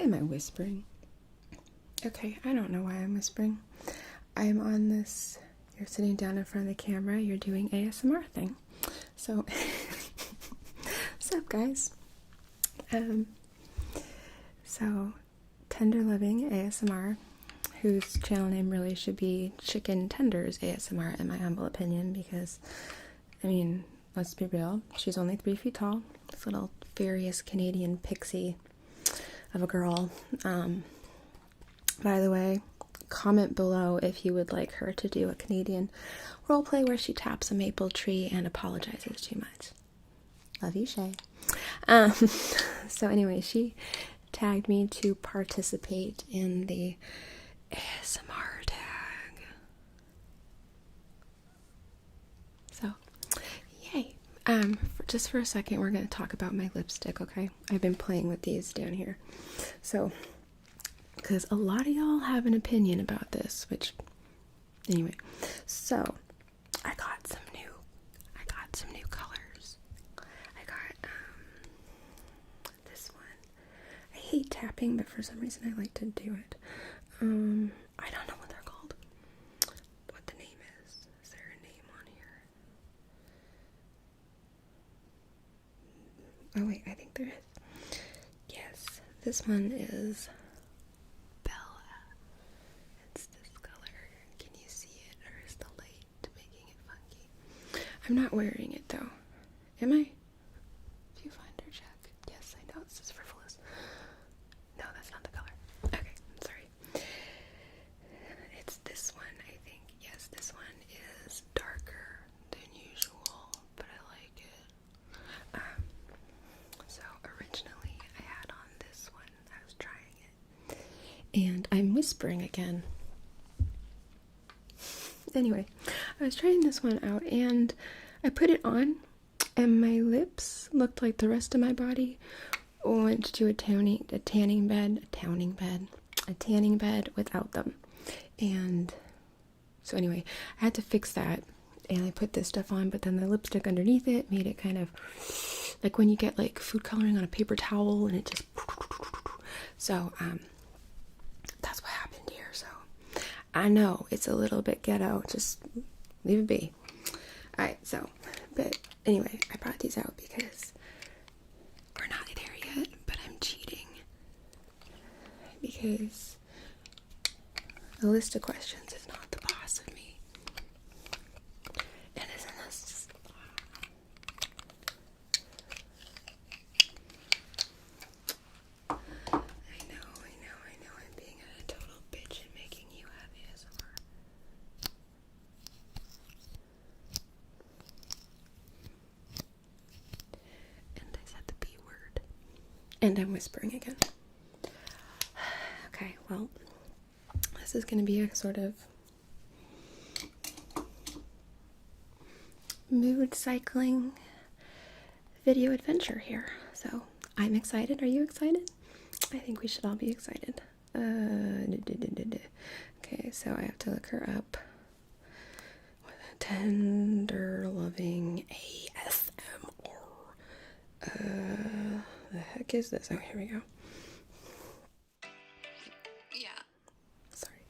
am I whispering? Okay, I don't know why I'm whispering. I'm on this, you're sitting down in front of the camera, you're doing ASMR thing. So, what's up, guys? So, Tender Living ASMR, whose channel name really should be Chicken Tenders ASMR, in my humble opinion, because, I mean, let's be real, she's only 3 feet tall, this little furious Canadian pixie of a girl. By the way, comment below if you would like her to do a Canadian roleplay where she taps a maple tree and apologizes too much. Love you, Shay. So anyway, she tagged me to participate in the ASMR tag. So, yay. Just for a second, we're going to talk about my lipstick, okay? I've been playing with these down here. So, because a lot of y'all have an opinion about this, which, anyway. So, I got some new colors. I got, this one. I hate tapping, but for some reason I like to do it. I don't know what they're called. What the name is. Is there a name on here? Oh wait, I think there is. Yes, this one is Bella. It's this color. Can you see it, or is the light making it funky? I'm not wearing it though. Am I? Viewfinder check. Yes, I know this is frivolous. No, that's not the color. Okay, sorry. It's this one, I think. Yes, this one is darker than usual, but I like it. So originally I had on this one. I was trying it. And I'm whispering again. Anyway, I was trying this one out and I put it on and my lips looked like the rest of my body went to a tanning bed without them. And so anyway, I had to fix that and I put this stuff on, but then the lipstick underneath it made it kind of like when you get like food coloring on a paper towel and it just, so that's what happened here. So I know it's a little bit ghetto, just leave it be. Alright, so, but anyway, I brought these out because we're not there yet, but I'm cheating. Because a list of questions is not the boss of me. And isn't this just... I know, I'm being a total bitch and making you have ASMR. And I said the B word. And I'm whispering again. Okay, well, this is going to be a sort of mood cycling video adventure here. So, I'm excited. Are you excited? I think we should all be excited. Okay, so I have to look her up. Tender Loving ASMR. The heck is this? Oh, here we go. Yeah. Sorry.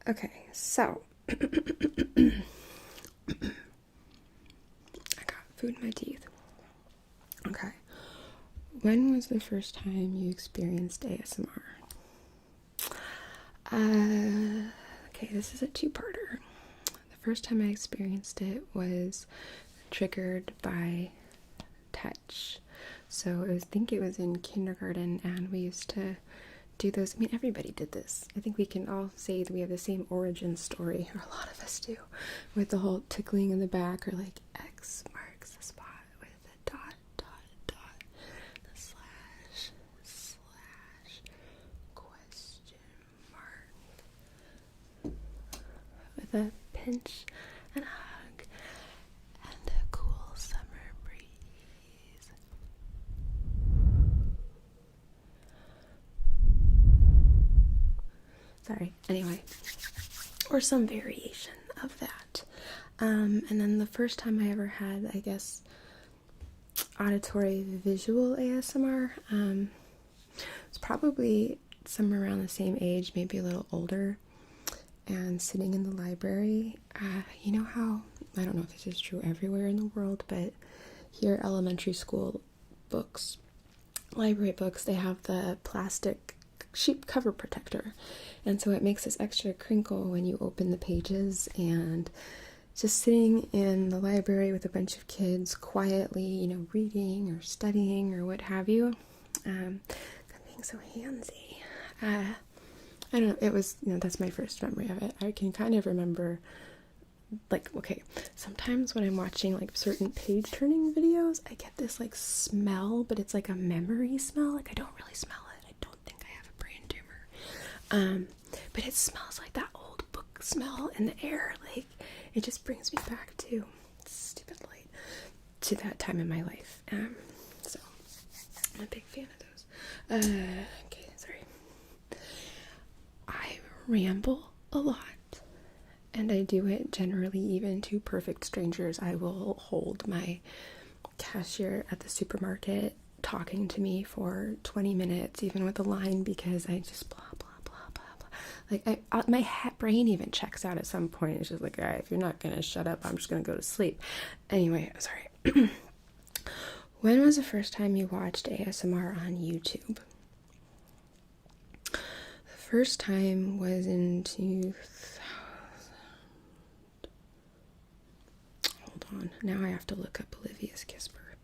Okay, so I got food in my teeth. Okay. When was the first time you experienced ASMR? Okay, this is a two-parter. The first time I experienced it was triggered by touch. So I think it was in kindergarten, and we used to do those. I mean, everybody did this. I think we can all say that we have the same origin story, or a lot of us do, with the whole tickling in the back, or like X marks the spot with a dot, the slash, question mark, with a pinch and a hug and a cool summer breeze. Sorry. Anyway, or some variation of that. And then the first time I ever had, I guess, auditory visual ASMR was probably somewhere around the same age, maybe a little older, and sitting in the library. You know how, I don't know if this is true everywhere in the world, but here elementary school books, library books, they have the plastic sheet cover protector, and so it makes this extra crinkle when you open the pages. And just sitting in the library with a bunch of kids quietly, you know, reading or studying or what have you, being so handsy. I don't know, it was, you know, that's my first memory of it. I can kind of remember, like, okay, sometimes when I'm watching like certain page turning videos, I get this like smell, but it's like a memory smell. Like, I don't really smell it. I don't think I have a brain tumor. But it smells like that old book smell in the air. Like, it just brings me back to, stupid light, to that time in my life. So I'm a big fan of those. Okay, sorry. I ramble a lot, and I do it generally even to perfect strangers. I will hold my cashier at the supermarket talking to me for 20 minutes, even with a line, because I just blah, blah, blah, blah, blah. Like, my brain even checks out at some point. It's just like, all right, if you're not going to shut up, I'm just going to go to sleep. Anyway, sorry. When was the first time you watched ASMR on YouTube? The first time was in 2000. Hold on. Now I have to look up Olivia's Kisper.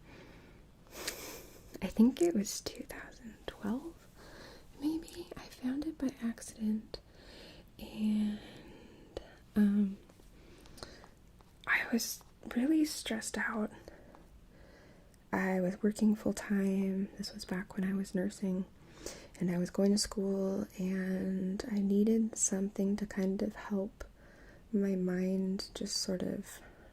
I think it was 2012, maybe. I found it by accident, and I was really stressed out. I was working full time. This was back when I was nursing, and I was going to school, and I needed something to kind of help my mind just sort of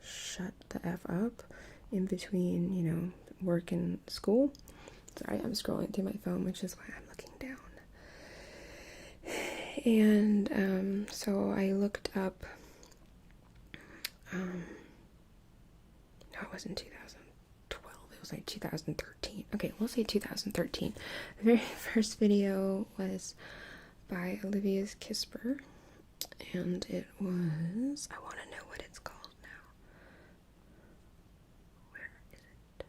shut the F up in between, you know, work and school. Sorry, I'm scrolling through my phone, which is why I'm looking down. And so I looked up, no, it wasn't 2012, it was like 2013. Okay, we'll say 2013. The very first video was by Olivia's Kisper, and it was, I want to know what it's called now. Where is it?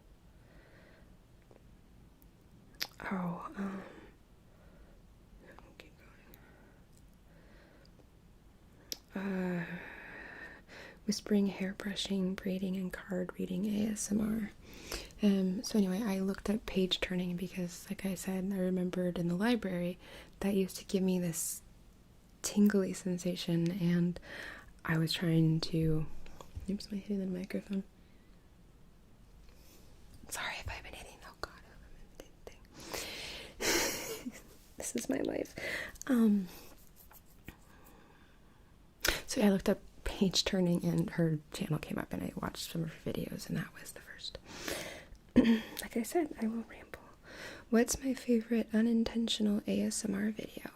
Oh, keep going. Whispering, hairbrushing, braiding, and card reading ASMR. So anyway, I looked up page turning because, like I said, I remembered in the library that used to give me this tingly sensation, and I was trying to, oops, am I hitting the microphone? Sorry if I've been hitting, oh god, I haven't been hitting. This is my life. So I looked up page turning, and her channel came up, and I watched some of her videos, and that was the first. Like I said, I will ramble. What's my favorite unintentional ASMR video?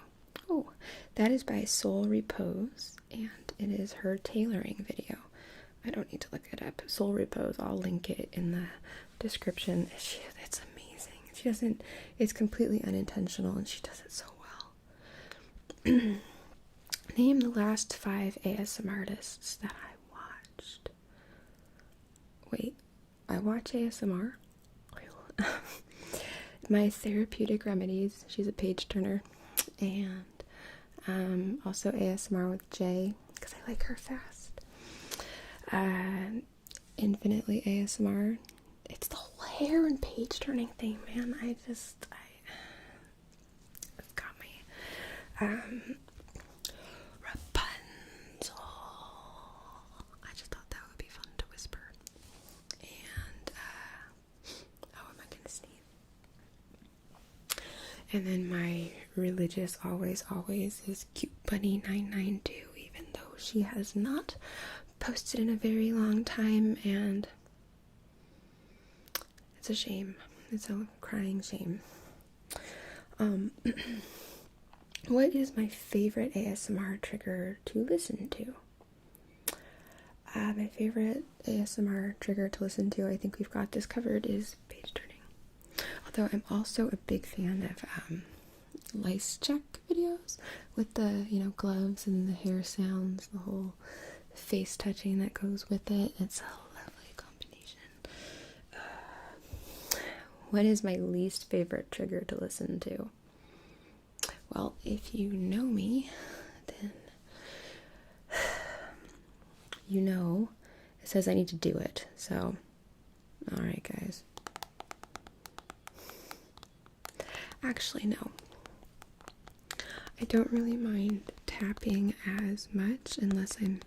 Oh, that is by Soul Repose, and it is her tailoring video. I don't need to look it up. Soul Repose, I'll link it in the description. It's amazing. It's completely unintentional, and she does it so well. Name the last 5 ASMR artists that I watched. Wait, I watch ASMR? My Therapeutic Remedies, she's a page turner, and also ASMR with Jay, because I like her fast. Infinitely ASMR. It's the whole hair and page turning thing, man. It's got me. Rapunzel. I just thought that would be fun to whisper. And, oh, am I gonna sneeze? And then my religious always is Cute Bunny 992, even though she has not posted in a very long time, and it's a shame. It's a crying shame. What is my favorite ASMR trigger to listen to? My favorite ASMR trigger to listen to, I think we've got this covered, is page turning. Although I'm also a big fan of lice check videos with the, you know, gloves and the hair sounds, the whole face touching that goes with it. It's a lovely combination. What is my least favorite trigger to listen to? Well, if you know me, then you know it says I need to do it. So, alright guys. Actually, no. I don't really mind tapping as much unless I'm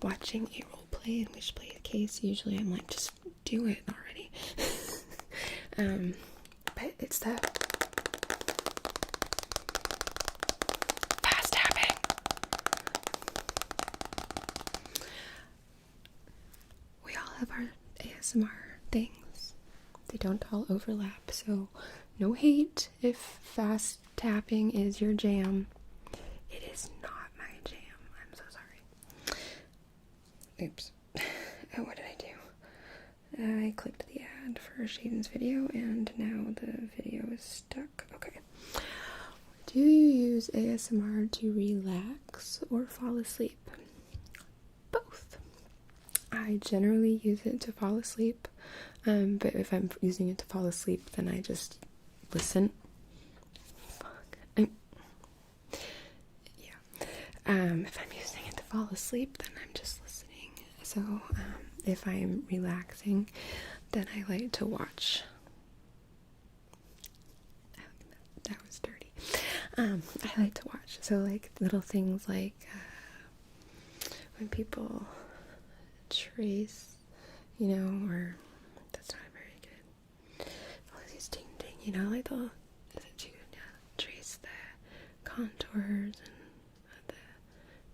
watching a role play, in which case usually I'm like, just do it already. But it's the fast tapping. We all have our ASMR things. They don't all overlap, so no hate if fast tapping is your jam. It is not my jam. I'm so sorry. Oops. Oh, what did I do? I clicked the ad for Shaden's video and now the video is stuck. Okay. Do you use ASMR to relax or fall asleep? Both. I generally use it to fall asleep, but if I'm using it to fall asleep, then I just listen. If I'm using it to fall asleep, then I'm just listening. So, if I'm relaxing, then I like to watch. That was dirty. I like to watch. So, like, little things like when people trace, you know, or that's not very good. All these ding ding, you know, like they'll trace the contours and the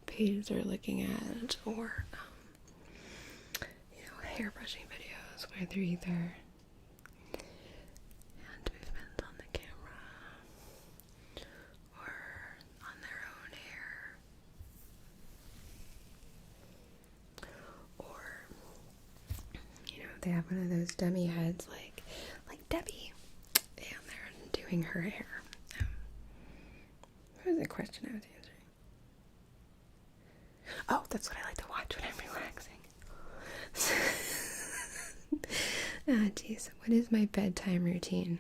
page they're looking at, or you know, hair brushing videos where they're either hand movement on the camera or on their own hair, or you know, they have one of those dummy heads like Debbie, and they're doing her hair. What was the question I was answering? Oh, that's what I like to watch when I'm relaxing. Jeez, what is my bedtime routine?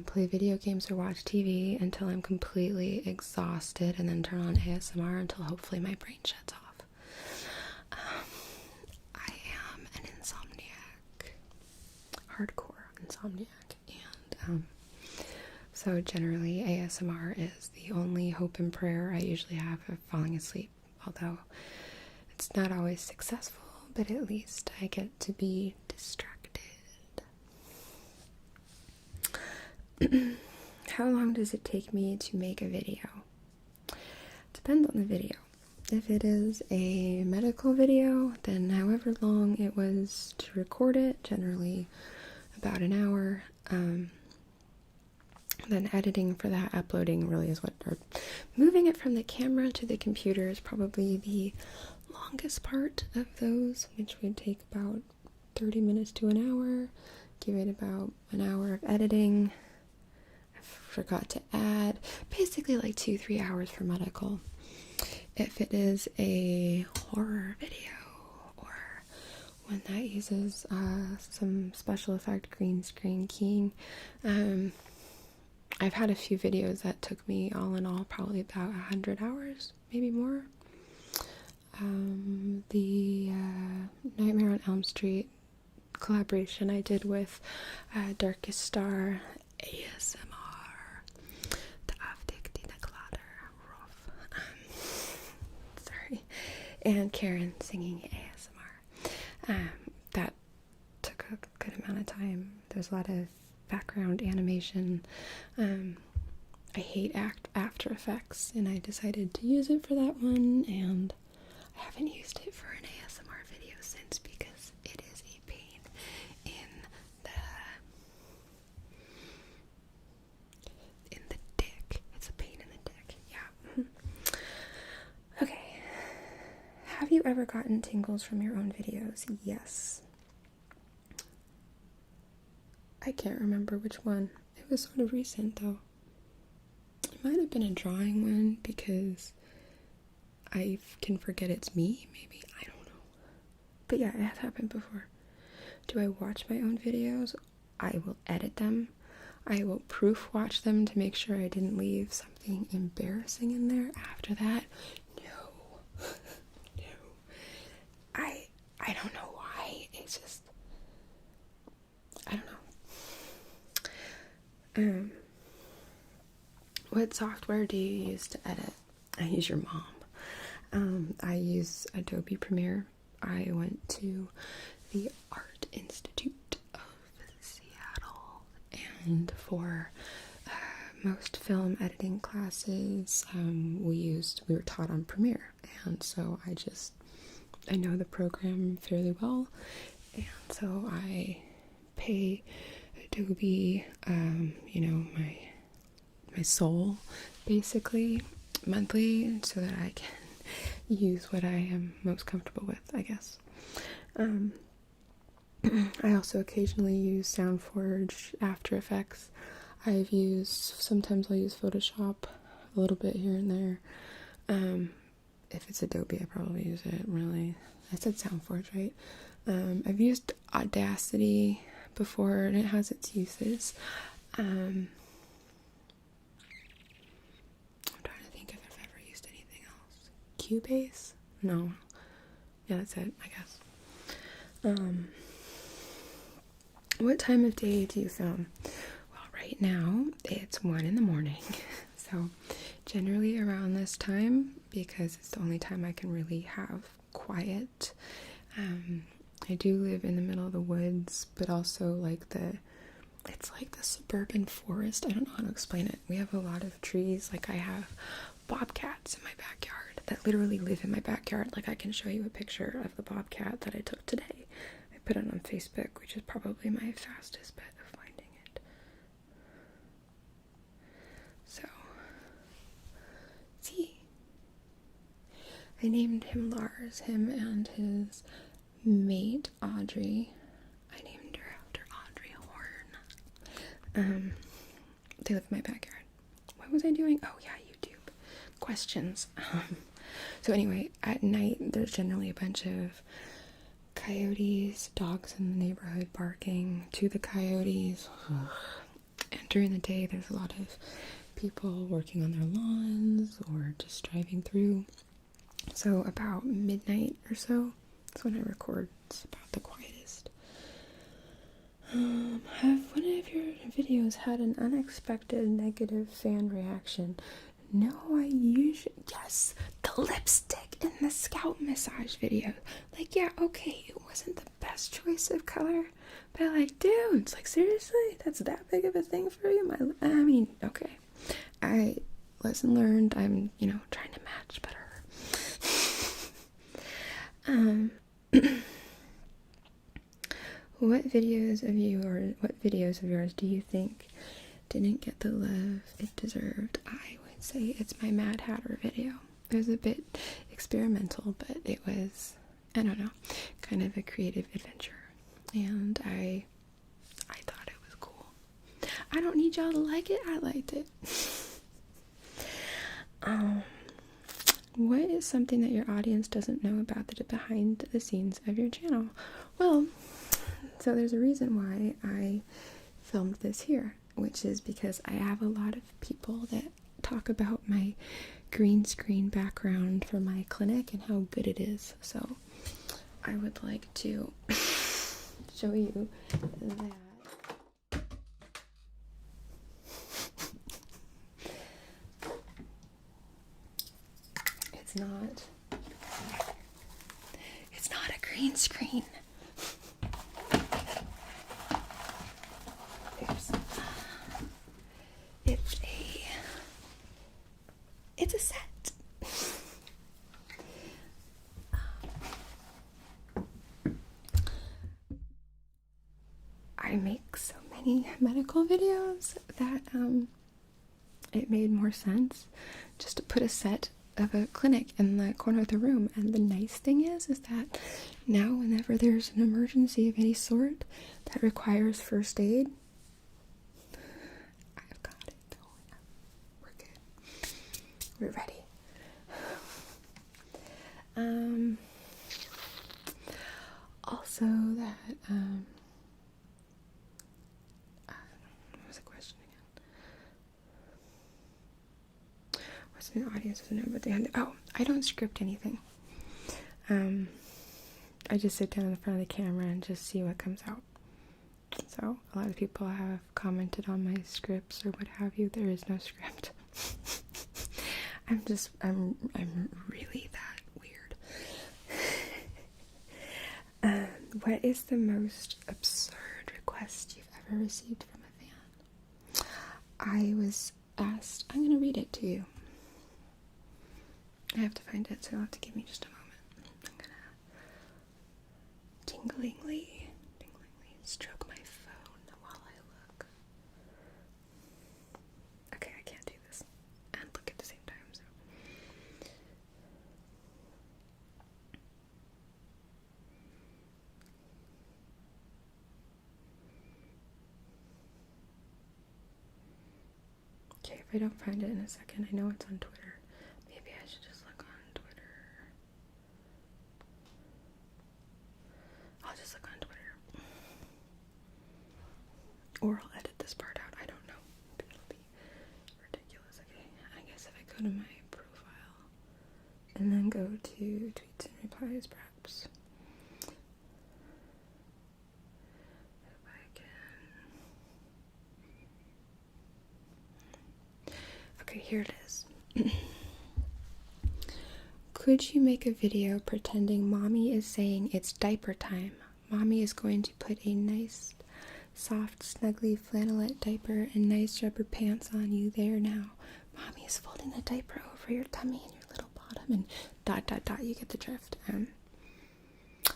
Play video games or watch TV until I'm completely exhausted, and then turn on ASMR until hopefully my brain shuts off. I am an insomniac, hardcore insomniac, and so generally ASMR is the only hope and prayer I usually have of falling asleep, although it's not always successful, but at least I get to be distracted. How long does it take me to make a video? Depends on the video. If it is a medical video, then however long it was to record it, generally about an hour. Then editing for that, uploading really is what, or moving it from the camera to the computer is probably the longest part of those, which would take about 30 minutes to an hour. Give it about an hour of editing. I forgot to add basically like 2-3 hours for medical. If it is a horror video or one that uses some special effect green screen keying, I've had a few videos that took me all in all probably about 100 hours, maybe more. The Nightmare on Elm Street collaboration I did with Darkest Star ASMR. Sorry. And Karen singing ASMR. That took a good amount of time. There's a lot of background animation. I hate After Effects, and I decided to use it for that one, and I haven't used it for an ASMR video since because it is a pain in the dick. It's a pain in the dick, yeah. Okay. Have you ever gotten tingles from your own videos? Yes. I can't remember which one. It was sort of recent, though. might have been a drawing one because I can forget it's me, maybe. I don't know. But yeah, it has happened before. Do I watch my own videos? I will edit them. I will proof watch them to make sure I didn't leave something embarrassing in there. After that, no. No. I don't know why. It's just, I don't know. What software do you use to edit? I use your mom. I use Adobe Premiere. I went to the Art Institute of Seattle, and for most film editing classes, we were taught on Premiere, and so I know the program fairly well, and so I pay Adobe, my soul, basically, monthly, so that I can use what I am most comfortable with, I guess. I also occasionally use SoundForge, After Effects. Sometimes I'll use Photoshop a little bit here and there. If it's Adobe, I probably use it, really. I said SoundForge, right? I've used Audacity before, and it has its uses. I'm trying to think if I've ever used anything else. Cubase? No. Yeah, that's it, I guess. What time of day do you film? Well, right now, it's 1 a.m. So, generally around this time, because it's the only time I can really have quiet. I do live in the middle of the woods, but also it's like the suburban forest. I don't know how to explain it. We have a lot of trees. Like, I have bobcats in my backyard that literally live in my backyard. Like, I can show you a picture of the bobcat that I took today. I put it on Facebook, which is probably my fastest bet of finding it. So, see, I named him Lars, him and his mate Audrey. I named her after Audrey Horn. They live in my backyard. What was I doing? Oh yeah, YouTube questions. So anyway, at night there's generally a bunch of coyotes, dogs in the neighborhood barking to the coyotes. And during the day there's a lot of people working on their lawns or just driving through. So about midnight or so, that's when I record. It's about the quietest. Have one of your videos had an unexpected negative fan reaction? No, yes, the lipstick in the scalp massage video. Like, yeah, okay, it wasn't the best choice of color, but dude, it's seriously, that's that big of a thing for you? Okay. Lesson learned. I'm, trying to match better. What videos of yours do you think didn't get the love it deserved? I would say it's my Mad Hatter video. It was a bit experimental, but it was, I don't know, kind of a creative adventure. And I thought it was cool. I don't need y'all to like it. I liked it. What is something that your audience doesn't know about the behind the scenes of your channel? Well, so there's a reason why I filmed this here, which is because I have a lot of people that talk about my green screen background for my clinic and how good it is. So I would like to show you that. It's not a green screen. It's a set. I make so many medical videos that it made more sense just to put a set of a clinic in the corner of the room. And the nice thing is that now whenever there's an emergency of any sort that requires first aid, I've got it going. We're good. we're ready. Also that, what was the question again? Wasn't an audience, wasn't it? But they had, I don't script anything. I just sit down in front of the camera and just see what comes out. So a lot of people have commented on my scripts or what have you. There is no script. I'm really that weird. What is the most absurd request you've ever received from a fan? I was asked, I'm going to read it to you. I have to find it, so you'll have to give me just a moment. I'm going to tinglingly stroke my phone while I look. Okay, I can't do this and look at the same time, so. Okay, if I don't find it in a second, I know it's on Twitter. Maybe I should just look on Twitter. I'll just look on Twitter. Or I'll edit this part out. I don't know. It'll be ridiculous. Okay, I guess if I go to my profile and then go to tweets and replies, perhaps. If I can. Okay, here it is. Could you make a video pretending mommy is saying it's diaper time? Mommy is going to put a nice, soft, snuggly flannelette diaper and nice rubber pants on you there now. Mommy is folding the diaper over your tummy and your little bottom and ... You get the drift.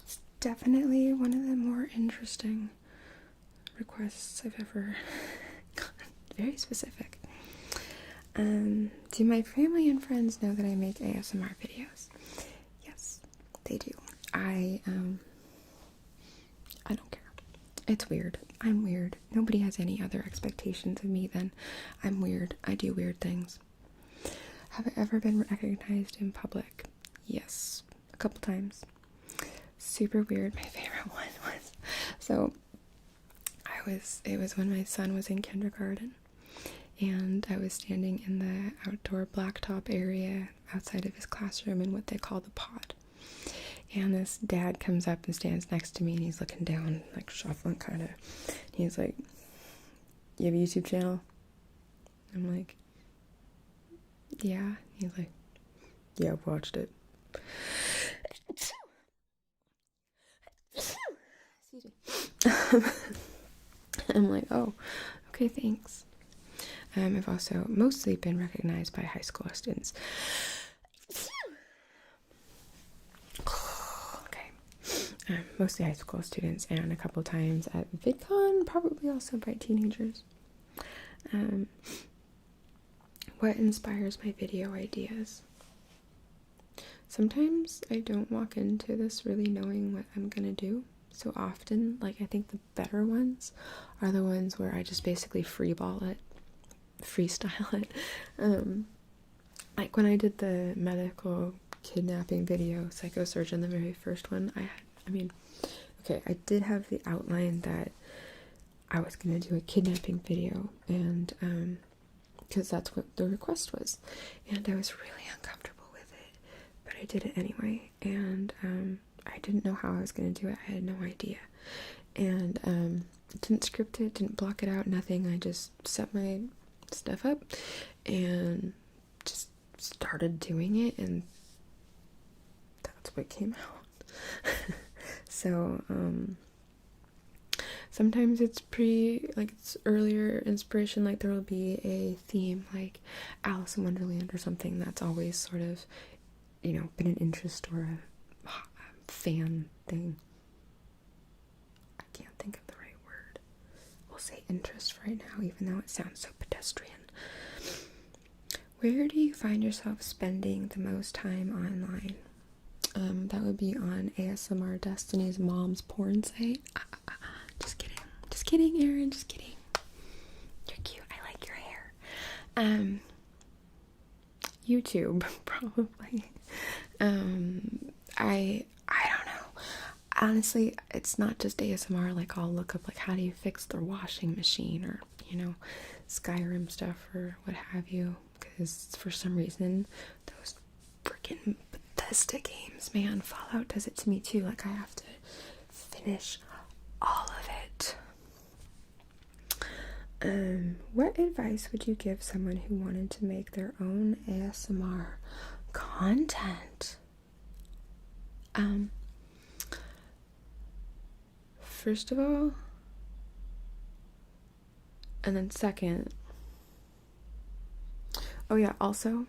It's definitely one of the more interesting requests I've ever gotten. Very specific. Do my family and friends know that I make ASMR videos? Yes, they do. I don't care. It's weird. I'm weird. Nobody has any other expectations of me than I'm weird. I do weird things. Have I ever been recognized in public? Yes, a couple times. Super weird. My favorite one was, so it was when my son was in kindergarten, and I was standing in the outdoor blacktop area outside of his classroom in what they call the pod. And this dad comes up and stands next to me, and he's looking down, like shuffling kind of. He's like, "You have a YouTube channel?" I'm like, "Yeah." He's like, "Yeah, I've watched it." Excuse me. I'm like, "Oh, okay, thanks." I've also mostly been recognized by high school students. Mostly high school students, and a couple times at VidCon, probably also by teenagers. What inspires my video ideas? Sometimes I don't walk into this really knowing what I'm gonna do. So often, like, I think the better ones are the ones where I just basically freestyle it. Like when I did the medical kidnapping video, psychosurgeon, the very first one, I did have the outline that I was going to do a kidnapping video, and because that's what the request was, and I was really uncomfortable with it, but I did it anyway, and I didn't know how I was going to do it. I had no idea, and didn't script it, didn't block it out, nothing. I just set my stuff up and just started doing it, and that's what came out. So sometimes it's it's earlier inspiration, like there will be a theme like Alice in Wonderland or something that's always sort of, been an interest or a fan thing. I can't think of the right word. We'll say interest for right now, even though it sounds so pedestrian. Where do you find yourself spending the most time online? That would be on ASMR Destiny's mom's porn site. Just kidding. Just kidding, Erin. Just kidding. You're cute. I like your hair. YouTube, probably. I don't know. Honestly, it's not just ASMR. Like, I'll look up, like, how do you fix the washing machine, or, Skyrim stuff, or what have you. Because for some reason, those freaking Bethesda games, man, Fallout does it to me too. Like, I have to finish all of it. What advice would you give someone who wanted to make their own ASMR content? First of all, and then second, oh yeah, also,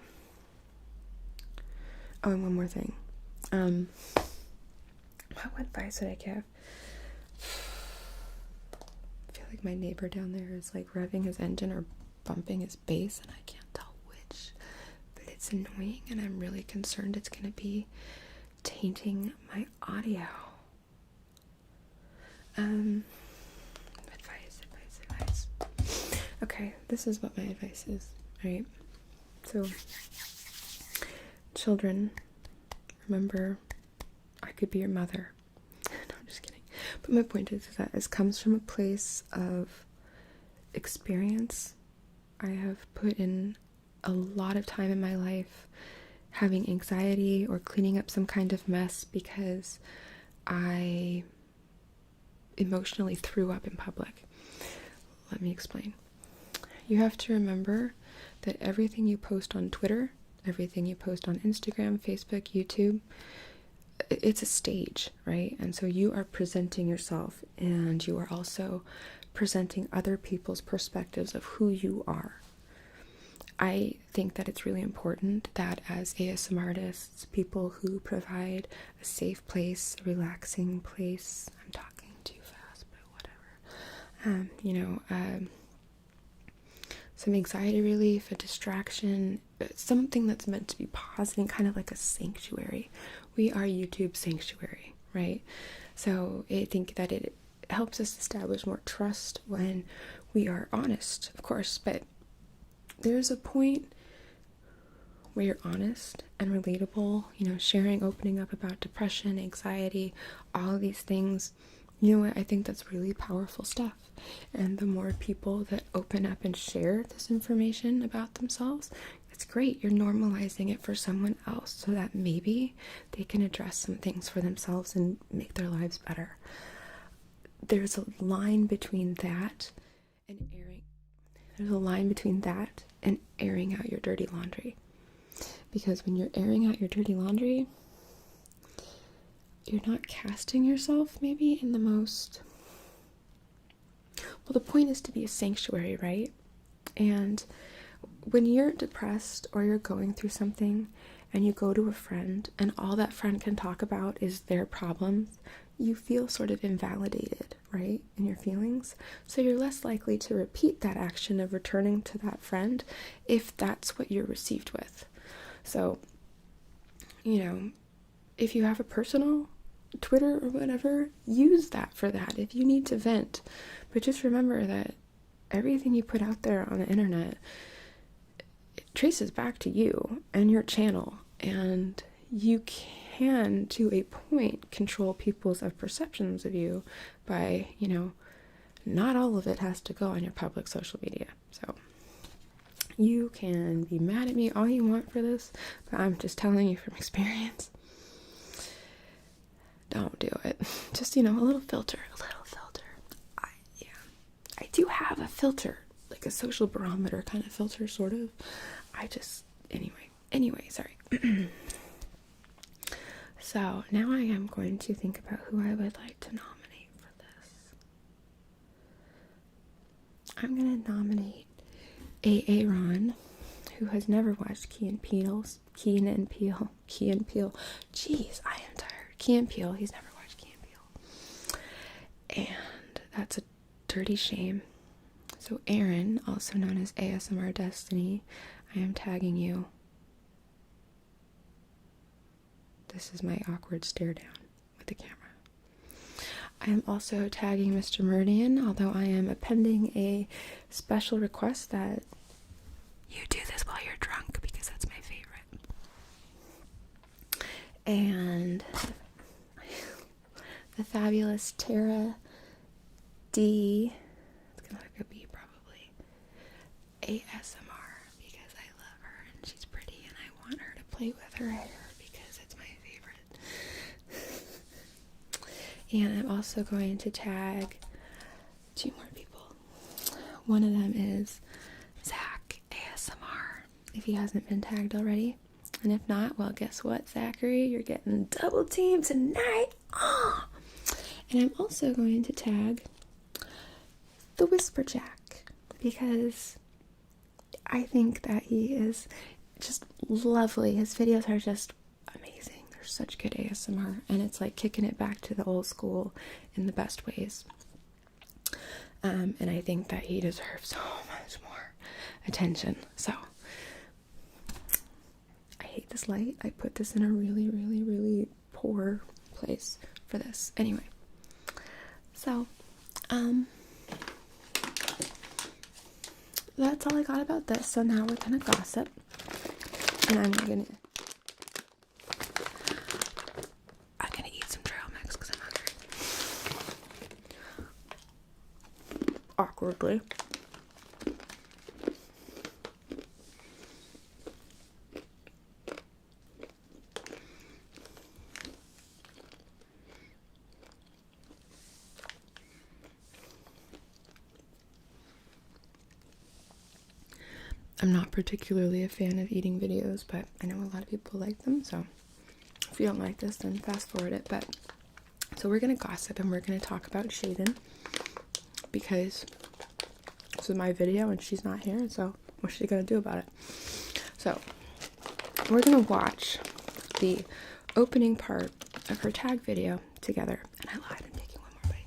oh, and one more thing. What advice would I give? I feel like my neighbor down there is like revving his engine or bumping his bass, and I can't tell which, but it's annoying, and I'm really concerned it's gonna be tainting my audio. Advice. Okay, this is what my advice is, right? So, children, remember, I could be your mother. No, I'm just kidding. But my point is that this comes from a place of experience. I have put in a lot of time in my life having anxiety or cleaning up some kind of mess because I emotionally threw up in public. Let me explain. You have to remember that everything you post on Twitter, everything you post on Instagram, Facebook, YouTube, it's a stage, right? And so you are presenting yourself, and you are also presenting other people's perspectives of who you are. I think that it's really important that as ASMR artists, people who provide a safe place, a relaxing place, I'm talking too fast, but whatever, some anxiety relief, a distraction, something that's meant to be positive, kind of like a sanctuary. We are YouTube sanctuary, right? So I think that it helps us establish more trust when we are honest, of course, but there's a point where you're honest and relatable, sharing, opening up about depression, anxiety, all of these things. You know what? I think that's really powerful stuff. And the more people that open up and share this information about themselves, it's great. You're normalizing it for someone else so that maybe they can address some things for themselves and make their lives better. There's a line between that and airing. There's a line between that and airing out your dirty laundry. Because when you're airing out your dirty laundry, you're not casting yourself maybe in the most... Well, the point is to be a sanctuary, right? And when you're depressed or you're going through something and you go to a friend and all that friend can talk about is their problems, you feel sort of invalidated, right, in your feelings. So you're less likely to repeat that action of returning to that friend if that's what you're received with. So, if you have a personal Twitter or whatever, use that for that if you need to vent. But just remember that everything you put out there on the internet, it traces back to you and your channel, and you can, to a point, control people's perceptions of you by, not all of it has to go on your public social media. So you can be mad at me all you want for this, but I'm just telling you from experience. Don't do it. Just, a little filter. I do have a filter, like a social barometer kind of filter, sort of. Anyway, sorry. So now I am going to think about who I would like to nominate for this. I'm going to nominate Aaron, who has never watched Key and Peele. Jeez, I am tired. Key and Peele. He's never watched Key and Peele. And that's a dirty shame. So Aaron, also known as ASMR Destiny, I am tagging you. This is my awkward stare down with the camera. I am also tagging Mr. Meridian, although I am appending a special request that you do this while you're drunk, because that's my favorite. and the fabulous Tara D. It's gonna look a B probably. ASMR, because I love her and she's pretty and I want her to play with her hair because it's my favorite. And I'm also going to tag 2 more people. One of them is Zach ASMR, if he hasn't been tagged already. And if not, well, guess what, Zachary? You're getting double teamed tonight. Oh! And I'm also going to tag the Whisperjack, because I think that he is just lovely. His videos are just amazing. They're such good ASMR, and it's like kicking it back to the old school in the best ways. And I think that he deserves so much more attention. So, I hate this light. I put this in a really, really, really poor place for this. Anyway, so, that's all I got about this. So now we're gonna gossip, and I'm gonna eat some trail mix because I'm hungry. Awkwardly. I'm not particularly a fan of eating videos, but I know a lot of people like them, so if you don't like this, then fast forward it. But so we're gonna gossip and we're gonna talk about Shaden, because this is my video and she's not here, so what's she gonna do about it? So we're gonna watch the opening part of her tag video together. And I lied, I'm taking one more bite.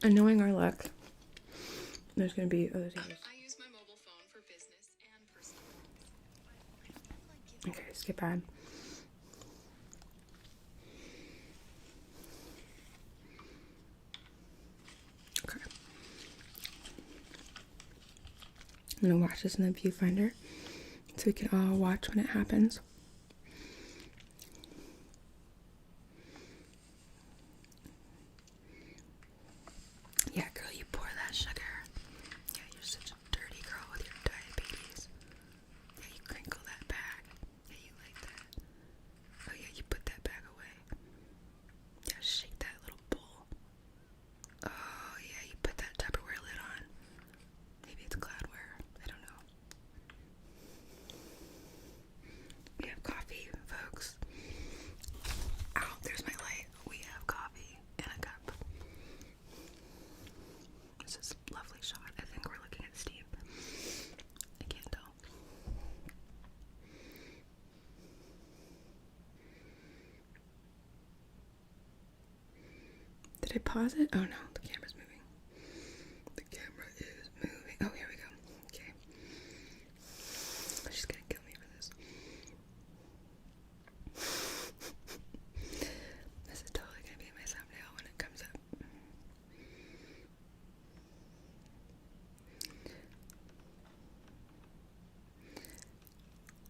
And knowing our luck, there's gonna be other things. I use my mobile phone for business and personal. Okay, skip ad. Okay. I'm gonna watch this in the viewfinder so we can all watch when it happens. Yeah, girl, you pour that sugar. Yeah, you're such a dirty girl with your diabetes. Yeah, you crinkle that bag. Yeah, you like that. Oh yeah, you put that bag away. Yeah, shake that little bowl. Oh yeah, you put that Tupperware lid on. Maybe it's Cloudware. I don't know. We have coffee, folks. Ow, there's my light. We have coffee in a cup. This is a lovely shot. I think we're looking at Steve. I can't tell. Did I pause it? Oh no, the camera's moving. The camera is moving. Oh, here we go. Okay. She's gonna kill me for this. This is totally gonna be my thumbnail when it comes up.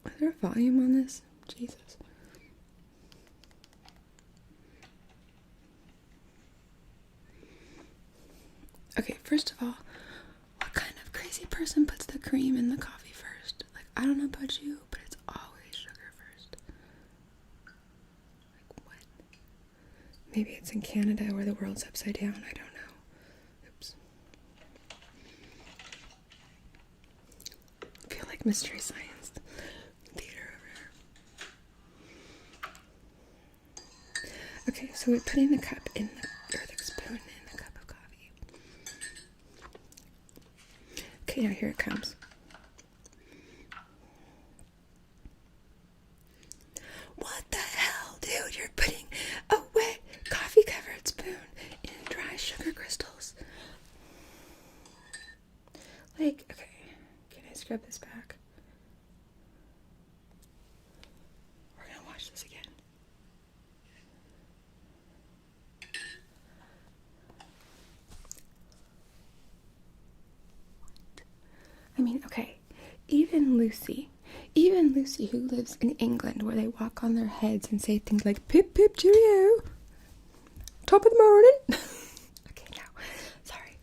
Is there a volume on this? Jesus. Okay, first of all, what kind of crazy person puts the cream in the coffee first? Like, I don't know about you, but it's always sugar first. Like, what? Maybe it's in Canada where the world's upside down. I don't know. Oops. I feel like Mystery Science Theater over here. Okay, so we're putting the cup in the, or the spoon in the cup of coffee. Okay, now here it comes. What the hell, dude? You're putting a wet coffee-covered spoon in dry sugar crystals. Like, okay, can I scrub this back? We're gonna watch this again. mean, okay, even Lucy who lives in England, where they walk on their heads and say things like pip pip cheerio, top of the morning. Okay, no, sorry,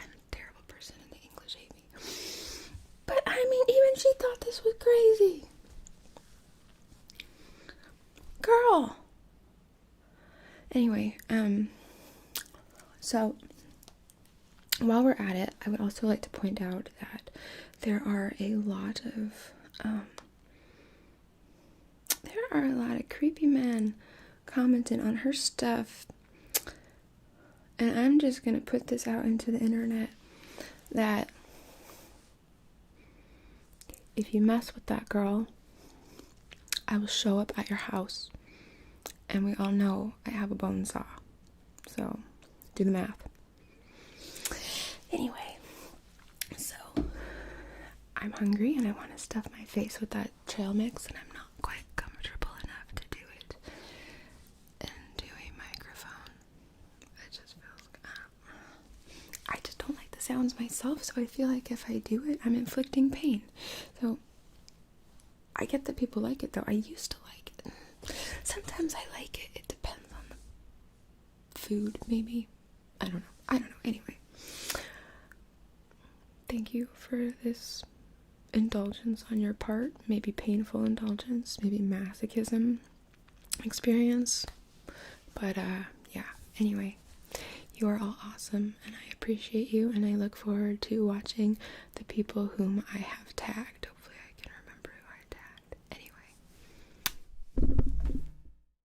I'm a terrible person and the English hate me. But I mean, even she thought this was crazy. Girl. Anyway, so while we're at it, I would also like to point out that there are a lot of creepy men commenting on her stuff, and I'm just gonna put this out into the internet that if you mess with that girl, I will show up at your house, and we all know I have a bone saw, so do the math. Anyway, so I'm hungry and I want to stuff my face with that trail mix, and I'm not quite comfortable enough to do it into a microphone. It just feels I just don't like the sounds myself, so I feel like if I do it, I'm inflicting pain. So I get that people like it, though. I used to like it. Sometimes I like it. It depends on the food, maybe. I don't know. Anyway, thank you for this indulgence on your part. Maybe painful indulgence, maybe masochism experience. But yeah, anyway, you are all awesome and I appreciate you, and I look forward to watching the people whom I have tagged